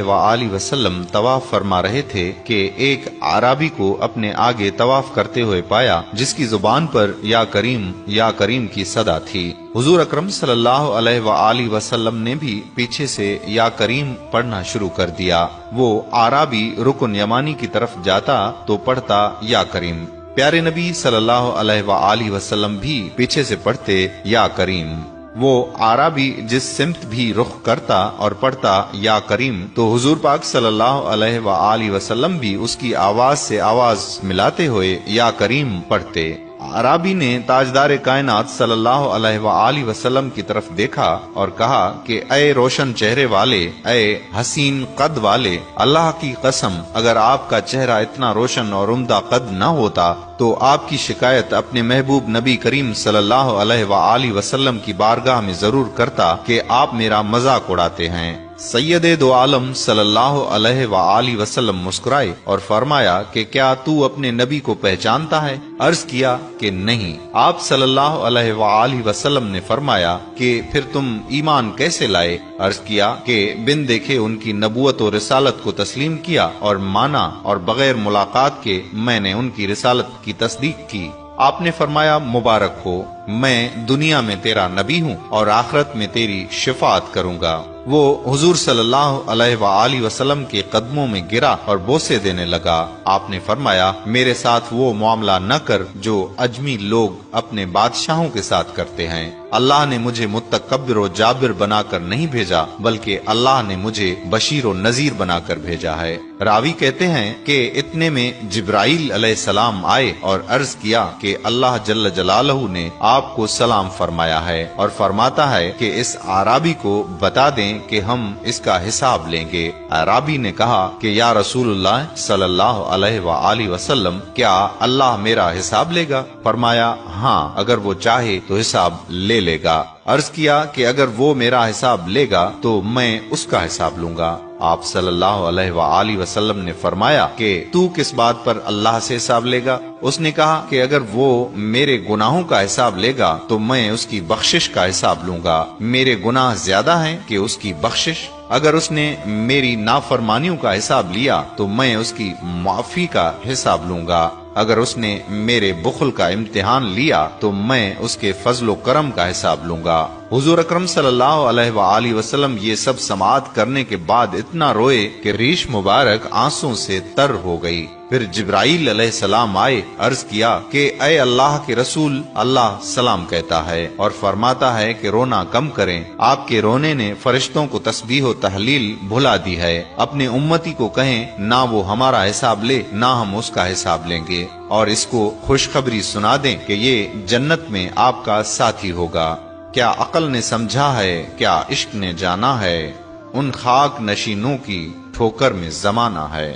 وآلہ وسلم طواف فرما رہے تھے کہ ایک اعرابی کو اپنے آگے طواف کرتے ہوئے پایا جس کی زبان پر یا کریم کی صدا تھی۔ حضور اکرم صلی اللہ علیہ وآلہ وسلم نے بھی پیچھے سے یا کریم پڑھنا شروع کر دیا۔ وہ اعرابی رکن یمانی کی طرف جاتا تو پڑھتا یا کریم۔ پیارے نبی صلی اللہ علیہ وآلہ وسلم بھی پیچھے سے پڑھتے یا کریم۔ وہ اعرابی جس سمت بھی رخ کرتا اور پڑھتا یا کریم تو حضور پاک صلی اللہ علیہ وآلہ وسلم بھی اس کی آواز سے آواز ملاتے ہوئے یا کریم پڑھتے۔ اعرابی نے تاجدار کائنات صلی اللہ علیہ وآلہ وسلم کی طرف دیکھا اور کہا کہ اے روشن چہرے والے، اے حسین قد والے، اللہ کی قسم اگر آپ کا چہرہ اتنا روشن اور عمدہ قد نہ ہوتا تو آپ کی شکایت اپنے محبوب نبی کریم صلی اللہ علیہ وآلہ وسلم کی بارگاہ میں ضرور کرتا کہ آپ میرا مذاق اڑاتے ہیں۔ سید دو عالم صلی اللہ علیہ وآلہ وسلم مسکرائے اور فرمایا کہ کیا تو اپنے نبی کو پہچانتا ہے؟ عرض کیا کہ نہیں۔ آپ صلی اللہ علیہ وآلہ وسلم نے فرمایا کہ پھر تم ایمان کیسے لائے؟ عرض کیا کہ بن دیکھے ان کی نبوت و رسالت کو تسلیم کیا اور مانا، اور بغیر ملاقات کے میں نے ان کی رسالت کی تصدیق کی۔ آپ نے فرمایا مبارک ہو، میں دنیا میں تیرا نبی ہوں اور آخرت میں تیری شفاعت کروں گا۔ وہ حضور صلی اللہ علیہ وآلہ وسلم کے قدموں میں گرا اور بوسے دینے لگا۔ آپ نے فرمایا میرے ساتھ وہ معاملہ نہ کر جو اجمی لوگ اپنے بادشاہوں کے ساتھ کرتے ہیں۔ اللہ نے مجھے متکبر و جابر بنا کر نہیں بھیجا بلکہ اللہ نے مجھے بشیر و نذیر بنا کر بھیجا ہے۔ راوی کہتے ہیں کہ اتنے میں جبرائیل علیہ السلام آئے اور عرض کیا کہ اللہ جل جلالہ نے آپ کو سلام فرمایا ہے اور فرماتا ہے کہ اس اعرابی کو بتا دیں کہ ہم اس کا حساب لیں گے۔ اعرابی نے کہا کہ یا رسول اللہ صلی اللہ علیہ وآلہ وسلم، کیا اللہ میرا حساب لے گا؟ فرمایا ہاں، اگر وہ چاہے تو حساب لے گا۔ عرض کیا کہ اگر وہ میرا حساب لے گا تو میں اس کا حساب لوں گا۔ آپ صلی اللہ علیہ وآلہ وسلم نے فرمایا کہ تو کس بات پر اللہ سے حساب لے گا؟ اس نے کہا کہ اگر وہ میرے گناہوں کا حساب لے گا تو میں اس کی بخشش کا حساب لوں گا۔ میرے گناہ زیادہ ہیں کہ اس کی بخشش؟ اگر اس نے میری نافرمانیوں کا حساب لیا تو میں اس کی معافی کا حساب لوں گا۔ اگر اس نے میرے بخل کا امتحان لیا تو میں اس کے فضل و کرم کا حساب لوں گا۔ حضور اکرم صلی اللہ علیہ وآلہ وسلم یہ سب سماعت کرنے کے بعد اتنا روئے کہ ریش مبارک آنسوں سے تر ہو گئی۔ پھر جبرائیل علیہ السلام آئے، عرض کیا کہ اے اللہ کے رسول، اللہ سلام کہتا ہے اور فرماتا ہے کہ رونا کم کریں۔ آپ کے رونے نے فرشتوں کو تسبیح و تحلیل بھلا دی ہے۔ اپنے امتی کو کہیں نہ وہ ہمارا حساب لے نہ ہم اس کا حساب لیں گے، اور اس کو خوشخبری سنا دیں کہ یہ جنت میں آپ کا ساتھی ہوگا۔ کیا عقل نے سمجھا ہے، کیا عشق نے جانا ہے، ان خاک نشینوں کی ٹھوکر میں زمانہ ہے۔